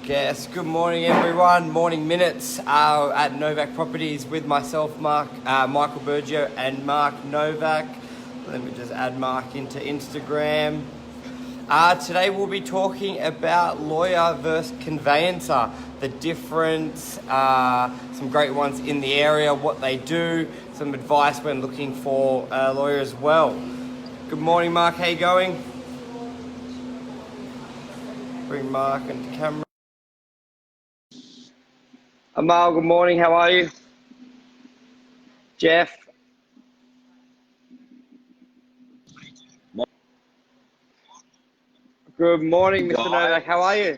Yes, good morning everyone. Morning minutes at Novak Properties with myself, Michael Burgio and Mark Novak. Let me just add Mark into Instagram. Today we'll be talking about lawyer versus conveyancer, the difference, some great ones in the area, what they do, some advice when looking for a lawyer as well. Good morning, Mark. How you going? Bring Mark into camera. Amal, good morning. How are you? Jeff. Good morning, Mr. Novak. How are you?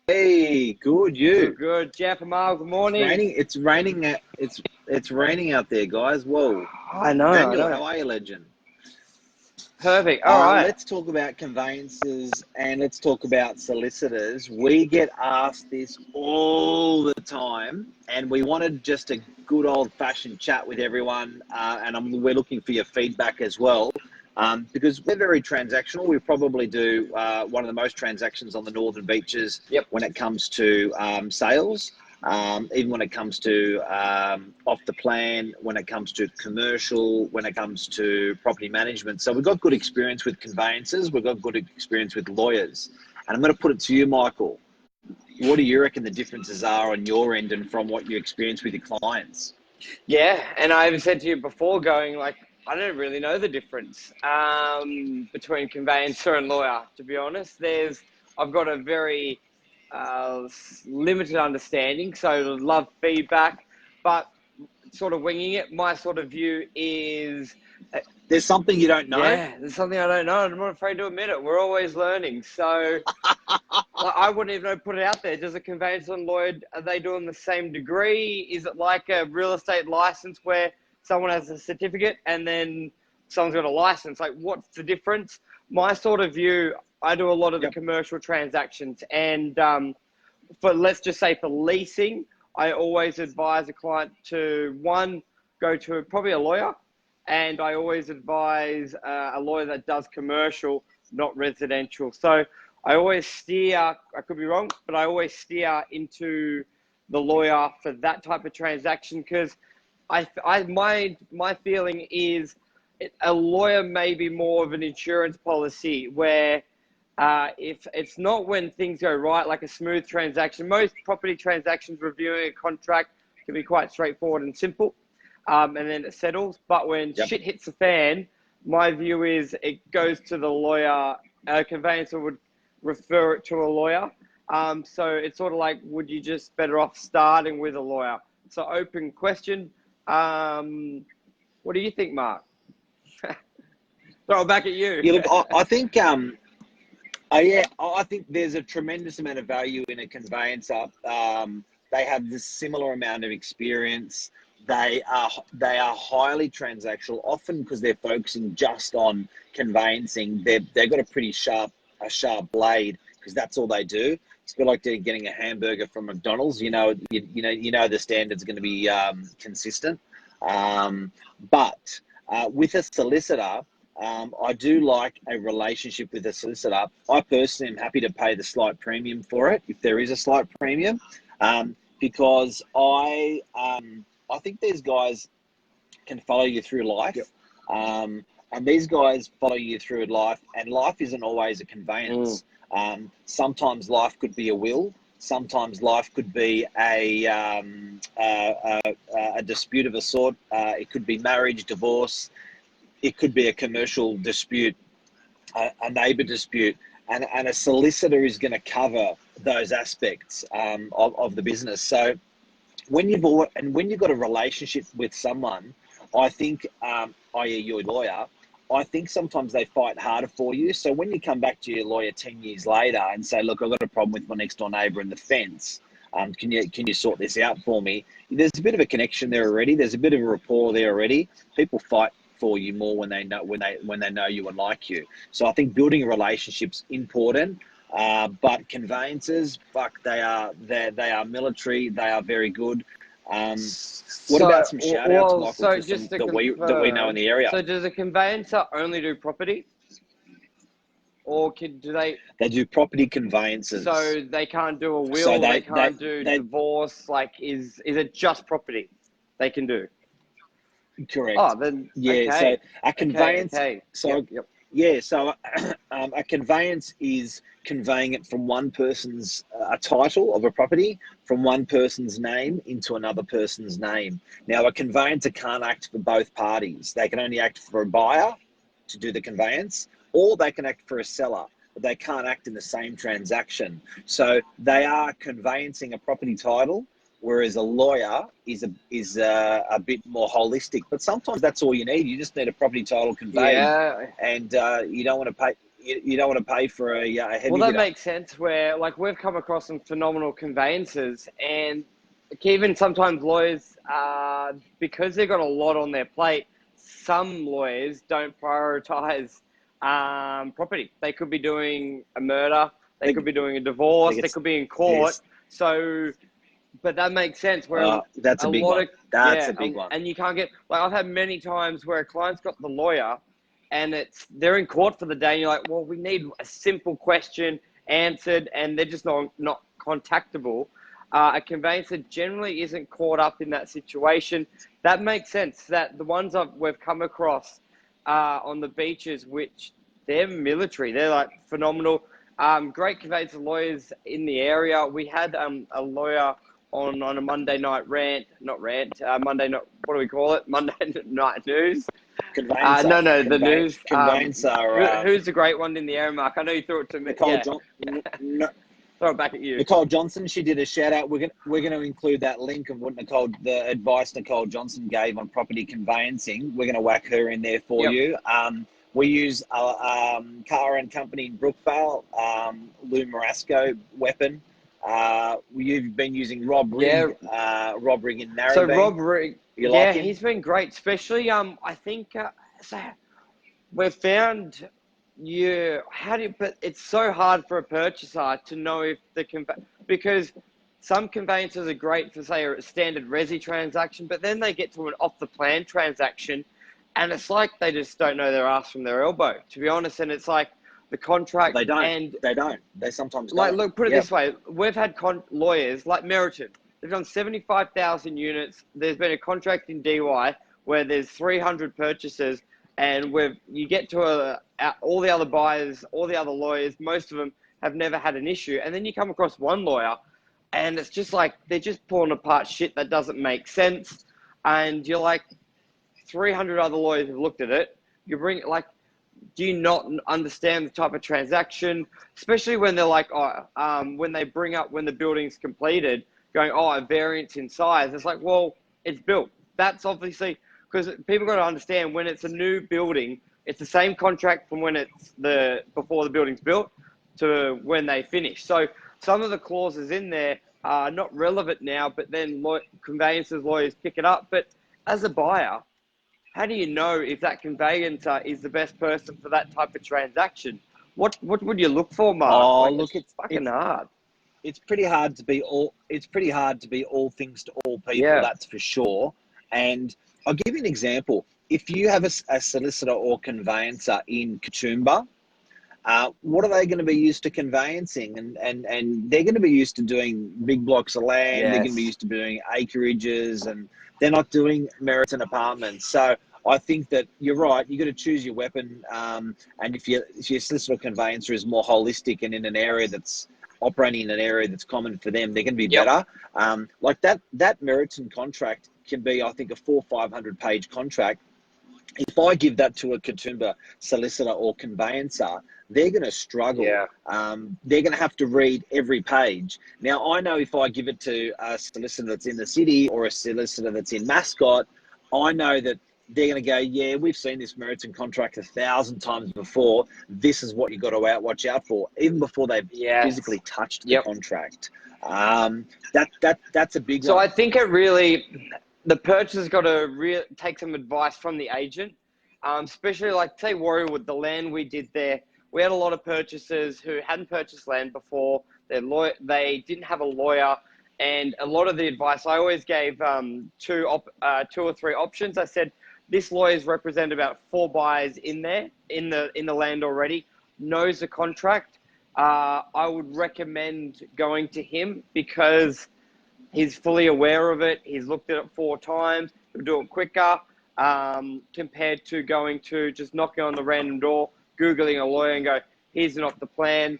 Hey, good. You? Good. Jeff, Amal, good morning. It's raining. It's raining out there, guys. Whoa. I know. Daniel, how are you, legend? Perfect. All right. Let's talk about conveyances and let's talk about solicitors. We get asked this all the time, and we wanted just a good old-fashioned chat with everyone. We're looking for your feedback as well, because we're very transactional. We probably do one of the most transactions on the northern beaches. Yep. When it comes to sales. Even when it comes to off the plan, when it comes to commercial, when it comes to property management. So we've got good experience with conveyancers. We've got good experience with lawyers. And I'm going to put it to you, Michael. What do you reckon the differences are on your end and from what you experience with your clients? Yeah, and I've said to you before, I don't really know the difference between conveyancer and lawyer, to be honest. I've got a very limited understanding, so love feedback, but sort of winging it. My sort of view is there's something you don't know. Yeah, there's something I don't know. I'm not afraid to admit it. We're always learning. So I wouldn't even put it out there. Does a conveyancer and lawyer, are they doing the same degree? Is it like a real estate license where someone has a certificate and then someone's got a license? Like, what's the difference? My sort of view, I do a lot of the commercial transactions, and let's just say for leasing, I always advise a client to, one, go to probably a lawyer, and I always advise a lawyer that does commercial, not residential. So I always steer, I could be wrong, but I always steer into the lawyer for that type of transaction, because my feeling is a lawyer may be more of an insurance policy where if it's not when things go right, like a smooth transaction. Most property transactions, reviewing a contract can be quite straightforward and simple, and then it settles. But when shit hits the fan, my view is it goes to the lawyer. A conveyancer would refer it to a lawyer. So it's sort of like, would you just better off starting with a lawyer? So open question. What do you think, Mark? Throw it back at you. Yeah, look, I think I think there's a tremendous amount of value in a conveyancer. They have this similar amount of experience. They are highly transactional, often because they're focusing just on conveyancing. They've got a pretty sharp blade, because that's all they do. It's a bit like getting a hamburger from McDonald's. You know the standard's going to be consistent. But with a solicitor, I do like a relationship with a solicitor. I personally am happy to pay the slight premium for it, if there is a slight premium, because I think these guys can follow you through life. And these guys follow you through life, and life isn't always a conveyance. Sometimes life could be a will. Sometimes life could be a dispute of a sort. It could be marriage, divorce. It could be a commercial dispute, a neighbour dispute, and a solicitor is going to cover those aspects of the business. So when you've got a relationship with someone, I think, i.e. your lawyer, I think sometimes they fight harder for you. So when you come back to your lawyer 10 years later and say, look, I've got a problem with my next door neighbour and the fence, can you sort this out for me? There's a bit of a connection there already. There's a bit of a rapport there already. People fight for you more when they know you and like you. So I think building a relationship's important. But conveyancers, they are military. They are very good. What about some shout outs, Michael, that we know in the area? So does a conveyancer only do property? or do they? They do property conveyances. So they can't do a will. So they can't do divorce. Like, is it just property they can do? Correct. Oh, then Yeah. okay. So a conveyance. Okay. So Yep. yeah. So a conveyance is conveying it from one person's a title of a property from one person's name into another person's name. Now, a conveyancer can't act for both parties. They can only act for a buyer to do the conveyance, or they can act for a seller, but they can't act in the same transaction. So they are conveyancing a property title, whereas a lawyer is a bit more holistic. But sometimes that's all you need. You just need a property title conveyed, and you don't want to pay. You don't want to pay for a heavy. Well, that makes sense. Where like we've come across some phenomenal conveyancers, and even sometimes lawyers, because they've got a lot on their plate, some lawyers don't prioritize property. They could be doing a murder, they could be doing a divorce, they could be in court. Yes. So, but that makes sense. Where that's a big one. That's a big one. And you can't get, like, I've had many times where a client's got the lawyer, and they're in court for the day, and you're like, well, we need a simple question answered, and they're just not contactable. A conveyancer generally isn't caught up in that situation. That makes sense. That the ones we've come across on the beaches, which they're military, they're like phenomenal. Great conveyancer lawyers in the area. We had a lawyer on a Monday night Monday night, what do we call it? Monday night news. Conveyancer. The news. Conveyancer. Who's the great one in the area, Mark? I know you threw it to me. Throw it back at you. Nicole Johnson, she did a shout out. We're gonna include that link of what the advice Nicole Johnson gave on property conveyancing. We're gonna whack her in there for you. We use Car and Company in Brookvale, Lou Marasco weapon. We've been using Rob Rigg, Rob Rigg in Narrabeen. So Rob Rigg, like he's been great, especially I think so we've found but it's so hard for a purchaser to know if because some conveyancers are great for, say, a standard resi transaction, but then they get to an off the plan transaction, and it's like they just don't know their ass from their elbow, to be honest. And it's like the contract. They don't. They sometimes don't. Like, look, put it this way. We've had lawyers like Meriton. They've done 75,000 units. There's been a contract in DY where there's 300 purchasers, and you get to all the other buyers, all the other lawyers, most of them have never had an issue. And then you come across one lawyer, and it's just like they're just pulling apart shit that doesn't make sense. And you're like, 300 other lawyers have looked at it. You bring it like, do you not understand the type of transaction? Especially when they're like, when they bring up when the building's completed, going, a variance in size. It's like, well, it's built. That's obviously, because people got to understand, when it's a new building, it's the same contract from when it's before the building's built to when they finish. So some of the clauses in there are not relevant now, but then conveyancers, lawyers pick it up. But as a buyer, how do you know if that conveyancer is the best person for that type of transaction? What would you look for, Mark? It's fucking hard. It's pretty hard to be all. It's pretty hard to be all things to all people. Yeah. That's for sure. And I'll give you an example. If you have a solicitor or conveyancer in Katoomba, what are they going to be used to conveyancing? And they're going to be used to doing big blocks of land. Yes. They're going to be used to doing acreages, and they're not doing Meriton apartments. So I think that you're right. You got to choose your weapon. And if your solicitor or conveyancer is more holistic and in an area that's operating in an area that's common for them, they're going to be better. Like that Meriton contract can be, I think, a 400 or 500 page contract. If I give that to a Katoomba solicitor or conveyancer, they're going to struggle. Yeah. They're going to have to read every page. Now, I know if I give it to a solicitor that's in the city or a solicitor that's in Mascot, I know that they're going to go, yeah, we've seen this Meriton contract 1,000 times before. This is what you got to watch out for, even before they've physically touched the contract. That's a big one. So I think the purchaser's got to take some advice from the agent, especially like, say, Warriewood, the land we did there. We had a lot of purchasers who hadn't purchased land before. They didn't have a lawyer, and a lot of the advice I always gave two or three options. I said, this lawyer's represented about 4 buyers in there in the land already. knows the contract, I would recommend going to him because he's fully aware of it. He's looked at it 4 times. He'll do it quicker compared to going to just knocking on the random door, Googling a lawyer and go, here's not the plan.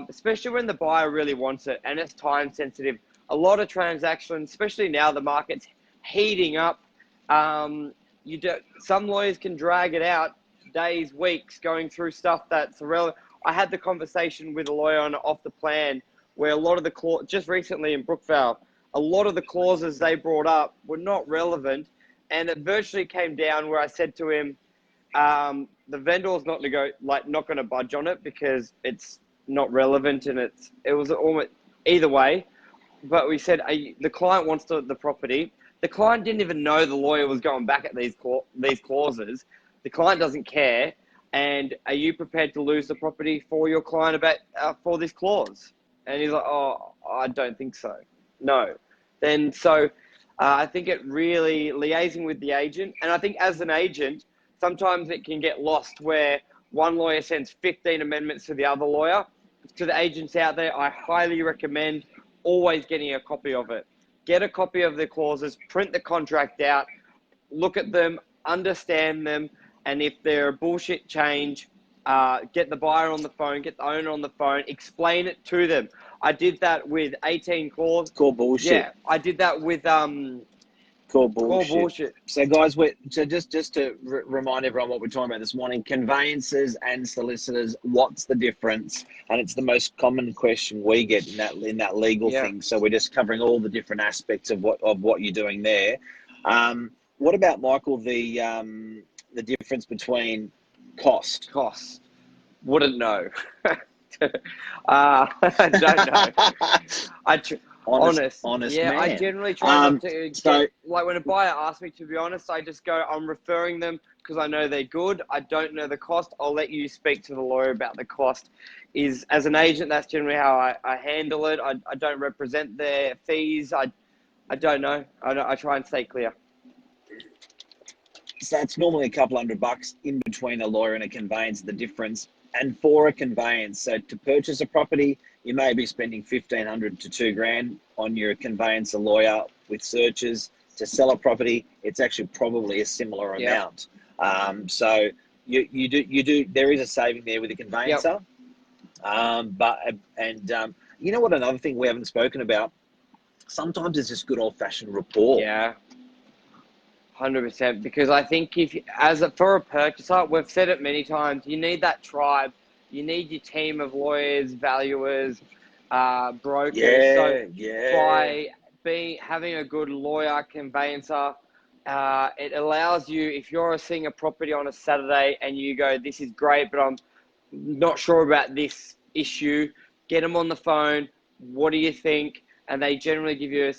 Especially when the buyer really wants it and it's time sensitive. A lot of transactions, especially now the market's heating up. Some lawyers can drag it out days, weeks, going through stuff that's irrelevant. I had the conversation with a lawyer on off the plan where a lot of the just recently in Brookvale, a lot of the clauses they brought up were not relevant, and it virtually came down where I said to him, the vendor's not going to budge on it because it's not relevant, and it was almost either way. But we said the client wants the property. The client didn't even know the lawyer was going back at these clauses. The client doesn't care. And are you prepared to lose the property for your client for this clause? And he's like, oh, I don't think so. No. Then I think it really liaising with the agent. And I think as an agent, sometimes it can get lost where one lawyer sends 15 amendments to the other lawyer. To the agents out there, I highly recommend always getting a copy of it. Get a copy of the clauses, print the contract out, look at them, understand them, and if they're a bullshit change, get the buyer on the phone, get the owner on the phone, explain it to them. I did that with 18 clauses. Call bullshit. Yeah, I did that with Call bullshit. So guys, just to remind everyone what we're talking about this morning, conveyancers and solicitors, what's the difference? And it's the most common question we get in that legal thing. So we're just covering all the different aspects of what you're doing there. What about, Michael, the difference between cost? Wouldn't know. I don't know. Honest man. I generally try not to like when a buyer asks me, to be honest, I just go, I'm referring them because I know they're good. I don't know the cost. I'll let you speak to the lawyer about the cost. As an agent, that's generally how I handle it. I don't represent their fees. I don't know. I try and stay clear. So it's normally a couple $100 in between a lawyer and a conveyance, the difference. And for a conveyance, so to purchase a property, you may be spending $1,500 to $2,000 on your conveyancer lawyer with searches. To sell a property, it's actually probably a similar amount. So you do. There is a saving there with a conveyancer. You know what? Another thing we haven't spoken about. Sometimes it's just good old-fashioned rapport. Yeah. 100%, because I think for a purchaser, we've said it many times, you need that tribe, you need your team of lawyers, valuers, brokers. By having a good lawyer, conveyancer, it allows you, if you're seeing a property on a Saturday and you go, this is great, but I'm not sure about this issue, get them on the phone. What do you think? And they generally give you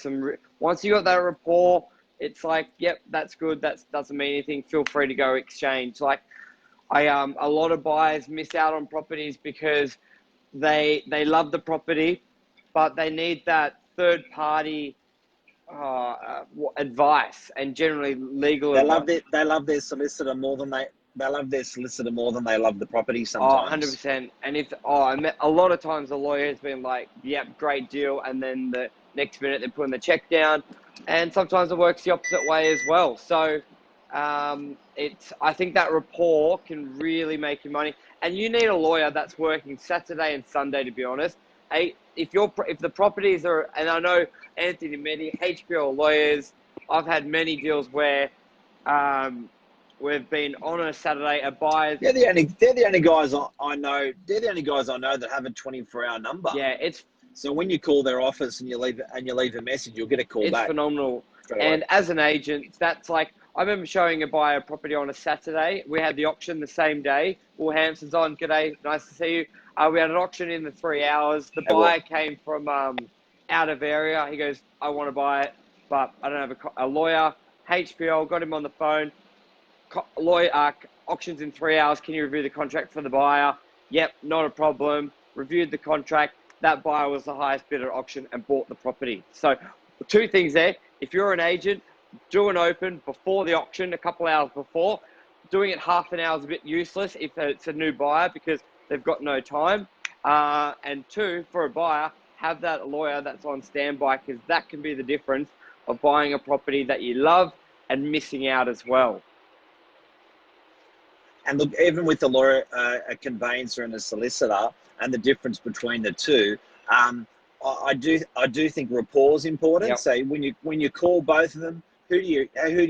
once you got that rapport, it's like, yep, that's good. That doesn't mean anything. Feel free to go exchange. Like, a lot of buyers miss out on properties because they love the property, but they need that third party advice and generally legal advice. They love their solicitor more than they love their solicitor more than they love the property sometimes. 100%. And a lot of times the lawyer has been like, yep, great deal, and then the next minute they're putting the check down. And sometimes it works the opposite way as well. So I think that rapport can really make you money. And you need a lawyer that's working Saturday and Sunday, to be honest. If the properties are, and I know Anthony Medi, HBO lawyers, I've had many deals where we've been on a Saturday, a buyer. They're the only guys I know. They're the only guys I know that have a 24-hour number. Yeah, so when you call their office and you leave a message, you'll get a call back. It's phenomenal. And as an agent, that's like, I remember showing a buyer a property on a Saturday. We had the auction the same day. Will Hampson's on. G'day, nice to see you. We had an auction in the 3 hours. The buyer came from out of area. He goes, I want to buy it, but I don't have a lawyer. HPL, got him on the phone. Lawyer, auctions in 3 hours. Can you review the contract for the buyer? Yep, not a problem. Reviewed the contract. That buyer was the highest bidder at auction and bought the property. So 2 things there. If you're an agent, do an open before the auction, a couple hours before. Doing it half an hour is a bit useless if it's a new buyer, because they've got no time. And two, for a buyer, have that lawyer that's on standby, because that can be the difference of buying a property that you love and missing out as well. And look, even with a lawyer, a conveyancer, and a solicitor, and the difference between the two, I do think rapport is important. Yep. So when you call both of them, who do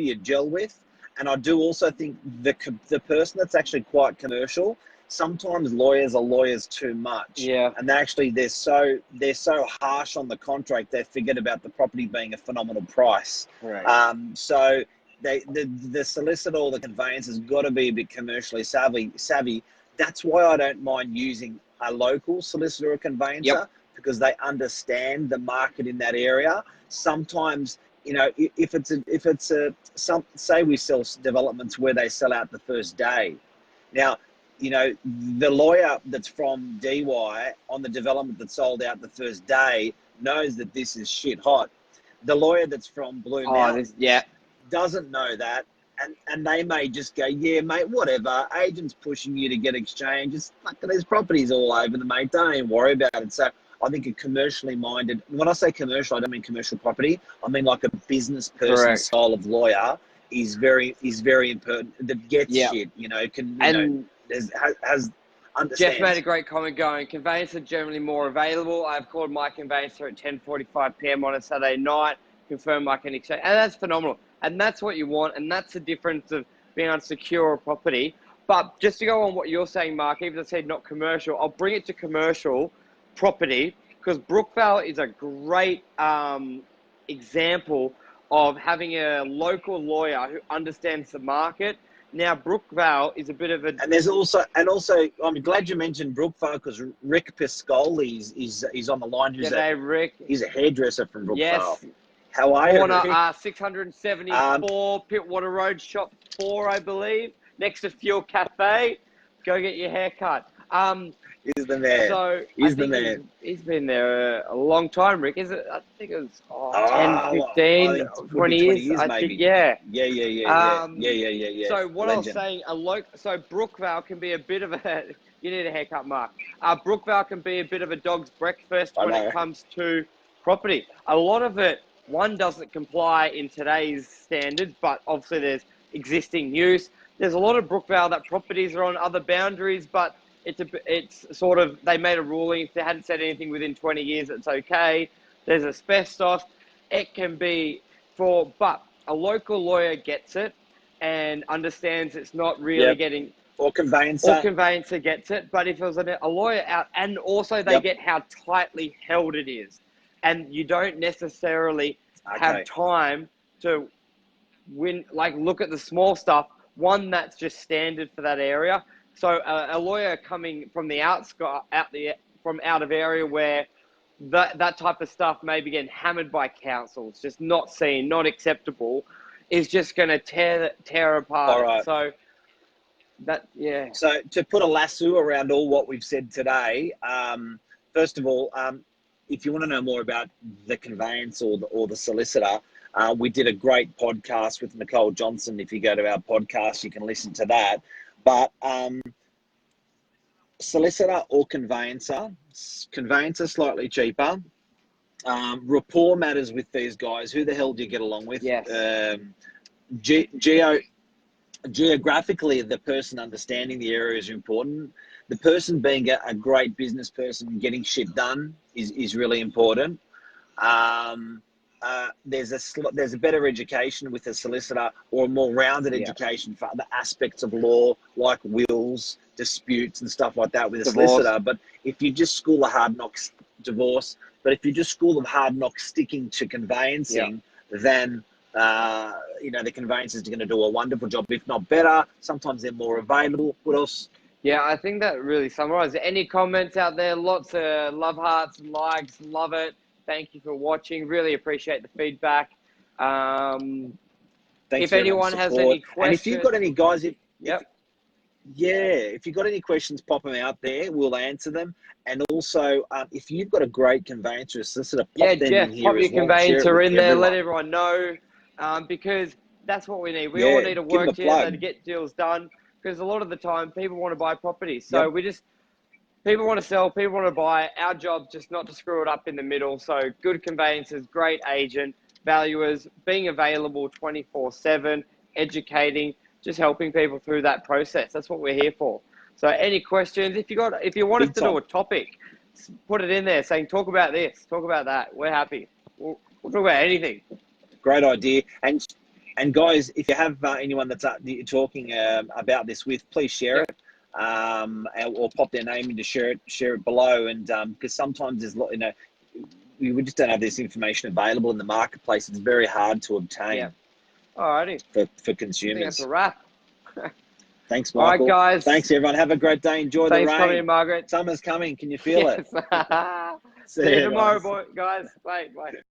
you gel with? And I do also think the person that's actually quite commercial. Sometimes lawyers are lawyers too much. Yeah. And they're so harsh on the contract, they forget about the property being a phenomenal price. Right. So the solicitor or the conveyancer has got to be a bit commercially savvy. That's why I don't mind using a local solicitor or conveyancer, because they understand the market in that area. Sometimes, you know, if it's say we sell developments where they sell out the first day. Now, you know, the lawyer that's from DY on the development that sold out the first day knows that this is shit hot. The lawyer that's from Blue Mountains doesn't know that, and they may just go, yeah, mate, whatever. Agent's pushing you to get exchange. It's fucking, there's properties all over the mate. Don't even worry about it. So I think a commercially minded, when I say commercial, I don't mean commercial property. I mean like a business person style of lawyer is very important. That gets shit, you know, has understands. Jeff made a great comment going, conveyancer generally more available. I've called my conveyancer at 10:45 p.m. on a Saturday night, confirm I can exchange. And that's phenomenal. And that's what you want. And that's the difference of being able to secure a property. But just to go on what you're saying, Mark, even though I said not commercial, I'll bring it to commercial property, because Brookvale is a great example of having a local lawyer who understands the market. Now, Brookvale is a bit of a... And there's also, I'm glad you mentioned Brookvale, because Rick Piscoli is on the line. Rick. He's a hairdresser from Brookvale. Yes. How are you, Rick? 674 Pittwater Road, shop 4, I believe, next to Fuel Cafe. Go get your hair cut. He's the man. So he's the man. He's been there a long time, Rick. Is it? I think it was 10, 15, 20 years. I think, yeah. Yeah. So what Legend. I was saying, so Brookvale can be a bit of a... You need a haircut, Mark. Brookvale can be a bit of a dog's breakfast when it comes to property. A lot of it, one, doesn't comply in today's standards, but obviously there's existing use. There's a lot of Brookvale that properties are on other boundaries, but it's sort of, they made a ruling, if they hadn't said anything within 20 years, it's okay. There's asbestos. It can be but a local lawyer gets it and understands it's not really getting... Or conveyancer gets it. But if it was a lawyer out, and also they get how tightly held it is. And you don't necessarily have time to look at the small stuff. One that's just standard for that area. So a lawyer coming from the out of area where that type of stuff may be getting hammered by councils, just not seen, not acceptable, is just going to tear apart. All right. So So to put a lasso around all what we've said today, first of all, if you want to know more about the conveyance or the solicitor, we did a great podcast with Nicole Johnson. If you go to our podcast, you can listen to that. But solicitor or conveyancer slightly cheaper. Rapport matters with these guys. Who the hell do you get along with? Yes. Geographically, the person understanding the area is important. The person being a great business person and getting shit done is really important. There's a better education with a solicitor, or a more rounded education for other aspects of law, like wills, disputes and stuff like that with a solicitor. But if you just school of hard knocks, divorce, but if you just school of hard knocks sticking to conveyancing, then the conveyancers are going to do a wonderful job, if not better. Sometimes they're more available. What else? Yeah, I think that really summarizes it. Any comments out there? Lots of love hearts and likes. Love it. Thank you for watching. Really appreciate the feedback. If anyone has any questions... And if you've got any guys... If you've got any questions, pop them out there. We'll answer them. And also, if you've got a great conveyancer or solicitor, pop them in here. Pop your conveyancer in there. Let everyone know. Because that's what we need. We all need to work together to get deals done. Because a lot of the time, people want to buy properties. So we just People want to sell, people want to buy. Our job's just not to screw it up in the middle. So good conveyancers, great agent, valuers, being available 24/7, educating, just helping people through that process. That's what we're here for. So any questions, if you want us Big to time. do a topic, put it in there saying, talk about this, talk about that. We're happy. We'll talk about anything. Great idea. And guys, if you have anyone that's you're talking about this with, please share it, or pop their name in to share it below. And because sometimes there's we just don't have this information available in the marketplace. It's very hard to obtain. Yeah. Alrighty. For I consumers. think that's a wrap. Thanks, Michael. All right, guys. Thanks, everyone. Have a great day. Enjoy the rain. Thanks for coming in, Margaret. Summer's coming. Can you feel it? See you ya, tomorrow, guys. guys. Bye.